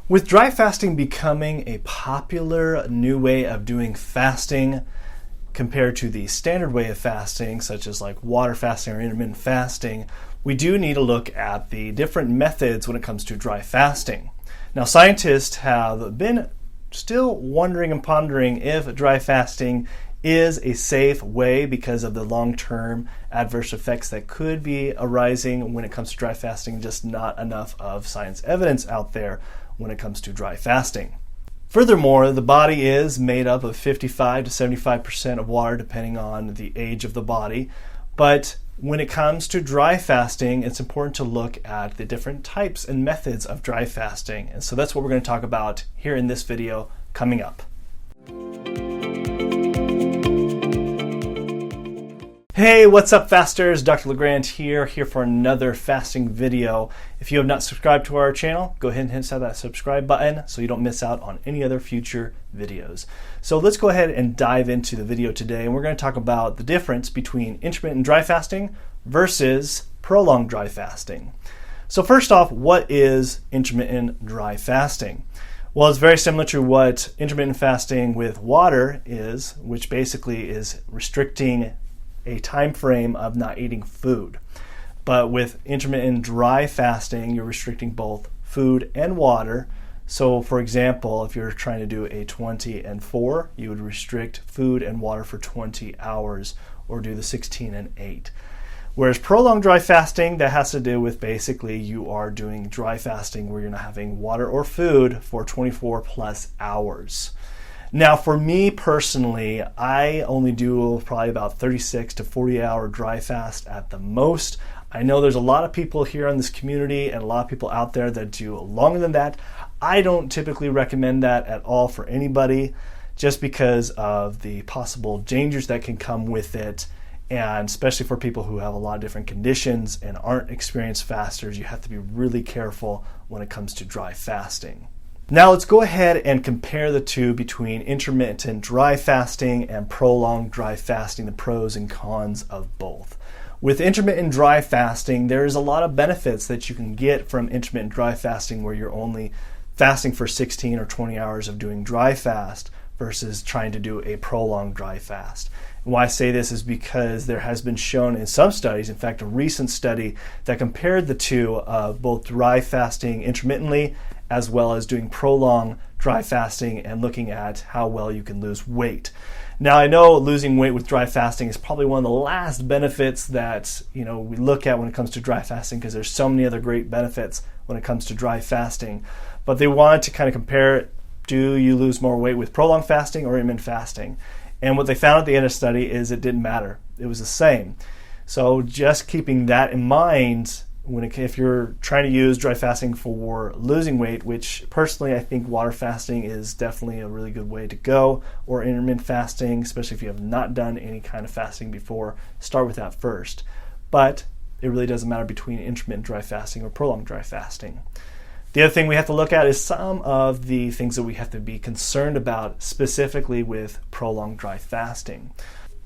With dry fasting becoming a popular new way of doing fasting compared to the standard way of fasting, such as like water fasting or intermittent fasting, we do need to look at the different methods when it comes to dry fasting. Now, scientists have been still wondering and pondering if dry fasting is a safe way because of the long-term adverse effects that could be arising when it comes to dry fasting, just not enough of science evidence out there when it comes to dry fasting. Furthermore, the body is made up of 55 to 75% of water depending on the age of the body, but when it comes to dry fasting, it's important to look at the different types and methods of dry fasting. And so that's what we're going to talk about here in this video coming up. Hey, what's up, fasters? Dr. LeGrand here for another fasting video. If you have not subscribed to our channel, go ahead and hit that subscribe button so you don't miss out on any other future videos. So let's go ahead and dive into the video today, and we're going to talk about the difference between intermittent dry fasting versus prolonged dry fasting. So first off, what is intermittent dry fasting? Well, it's very similar to what intermittent fasting with water is, which basically is restricting a time frame of not eating food. But with intermittent dry fasting, you're restricting both food and water. So for example, if you're trying to do a 20 and 4, you would restrict food and water for 20 hours or do the 16 and 8. Whereas prolonged dry fasting, that has to do with basically you are doing dry fasting where you're not having water or food for 24 plus hours. Now, for me personally, I only do probably about 36 to 40 hour dry fast at the most. I know there's a lot of people here in this community and a lot of people out there that do longer than that. I don't typically recommend that at all for anybody, just because of the possible dangers that can come with it. And especially for people who have a lot of different conditions and aren't experienced fasters, you have to be really careful when it comes to dry fasting. Now let's go ahead and compare the two between intermittent dry fasting and prolonged dry fasting, the pros and cons of both. With intermittent dry fasting, there is a lot of benefits that you can get from intermittent dry fasting where you're only fasting for 16 or 20 hours of doing dry fast versus trying to do a prolonged dry fast. And why I say this is because there has been shown in some studies, in fact a recent study that compared the two of both dry fasting intermittently as well as doing prolonged dry fasting and looking at how well you can lose weight. Now, I know losing weight with dry fasting is probably one of the last benefits that we look at when it comes to dry fasting because there's so many other great benefits when it comes to dry fasting. But they wanted to kind of compare it, do you lose more weight with prolonged fasting or intermittent fasting? And what they found at the end of the study is it didn't matter. It was the same. So just keeping that in mind, if you're trying to use dry fasting for losing weight, which personally I think water fasting is definitely a really good way to go, or intermittent fasting, especially if you have not done any kind of fasting before, start with that first. But it really doesn't matter between intermittent dry fasting or prolonged dry fasting. The other thing we have to look at is some of the things that we have to be concerned about specifically with prolonged dry fasting.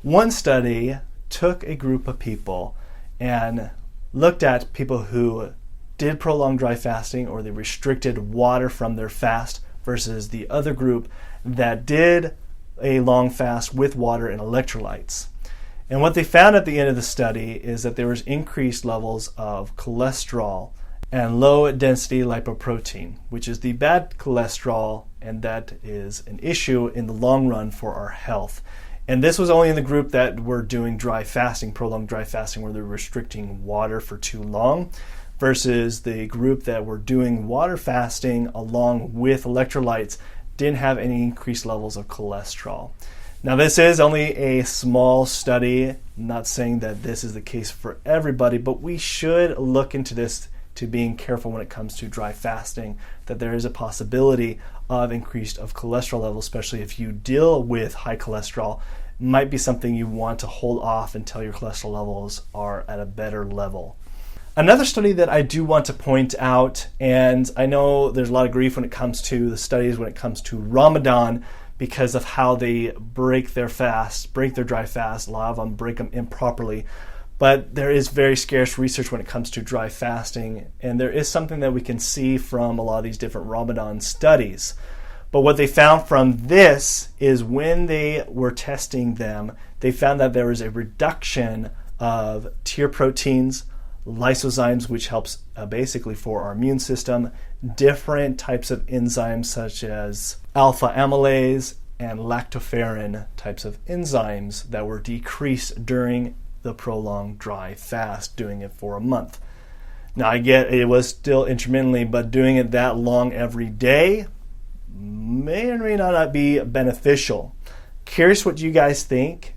One study took a group of people and looked at people who did prolonged dry fasting or they restricted water from their fast versus the other group that did a long fast with water and electrolytes. And what they found at the end of the study is that there was increased levels of cholesterol and low density lipoprotein, which is the bad cholesterol, and that is an issue in the long run for our health. And this was only in the group that were doing dry fasting, prolonged dry fasting, where they're restricting water for too long, versus the group that were doing water fasting along with electrolytes didn't have any increased levels of cholesterol. Now, this is only a small study. I'm not saying that this is the case for everybody, but we should look into this to being careful when it comes to dry fasting, that there is a possibility of increased of cholesterol levels, especially if you deal with high cholesterol. It might be something you want to hold off until your cholesterol levels are at a better level. Another study that I do want to point out, and I know there's a lot of grief when it comes to the studies when it comes to Ramadan because of how they break their fast, break their dry fast. A lot of them break them improperly. But there is very scarce research when it comes to dry fasting, and there is something that we can see from a lot of these different Ramadan studies. But what they found from this is when they were testing them, they found that there was a reduction of tier proteins, lysozymes, which helps basically for our immune system, different types of enzymes such as alpha amylase and lactoferrin types of enzymes that were decreased during the prolonged dry fast, doing it for a month. Now I get it was still intermittently, but doing it that long every day may or may not be beneficial. Curious what you guys think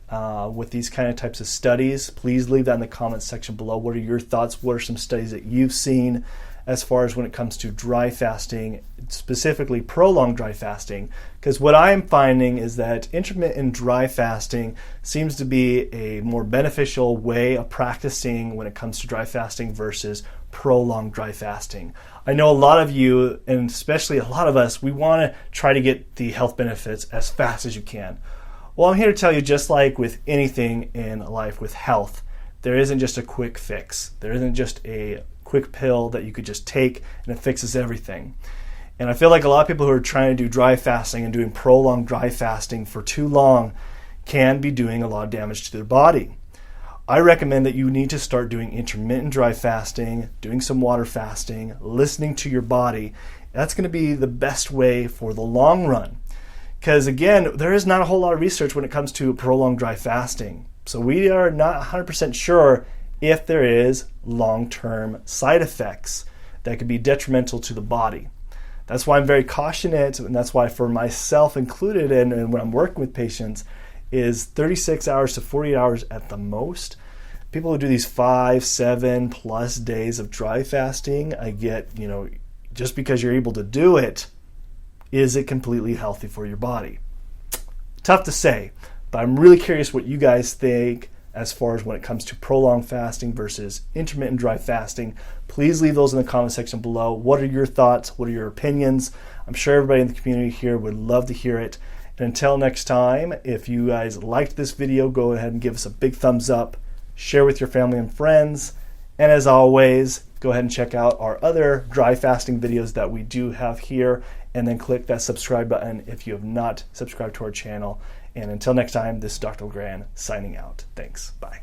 with these kind of types of studies. Please leave that in the comments section below. What are your thoughts? What are some studies that you've seen as far as when it comes to dry fasting, specifically prolonged dry fasting? Because what I'm finding is that intermittent dry fasting seems to be a more beneficial way of practicing when it comes to dry fasting versus prolonged dry fasting. I know a lot of you, and especially a lot of us, we want to try to get the health benefits as fast as you can. Well, I'm here to tell you, just like with anything in life with health, there isn't just a quick fix. There isn't just a quick pill that you could just take and it fixes everything. And I feel like a lot of people who are trying to do dry fasting and doing prolonged dry fasting for too long can be doing a lot of damage to their body. I recommend that you need to start doing intermittent dry fasting, doing some water fasting, listening to your body. That's going to be the best way for the long run. Because again, there is not a whole lot of research when it comes to prolonged dry fasting. So we are not 100% sure if there is long-term side effects that could be detrimental to the body. That's why I'm very cautious, and that's why for myself included, and when I'm working with patients, is 36 hours to 48 hours at the most. People who do these 5, 7+ days of dry fasting, I get, just because you're able to do it, is it completely healthy for your body? Tough to say, but I'm really curious what you guys think as far as when it comes to prolonged fasting versus intermittent dry fasting. Please leave those in the comment section below. What are your thoughts? What are your opinions? I'm sure everybody in the community here would love to hear it. And until next time, if you guys liked this video, go ahead and give us a big thumbs up, share with your family and friends, and as always, go ahead and check out our other dry fasting videos that we do have here, and then click that subscribe button if you have not subscribed to our channel. And until next time, this is Dr. LeGrand signing out. Thanks. Bye.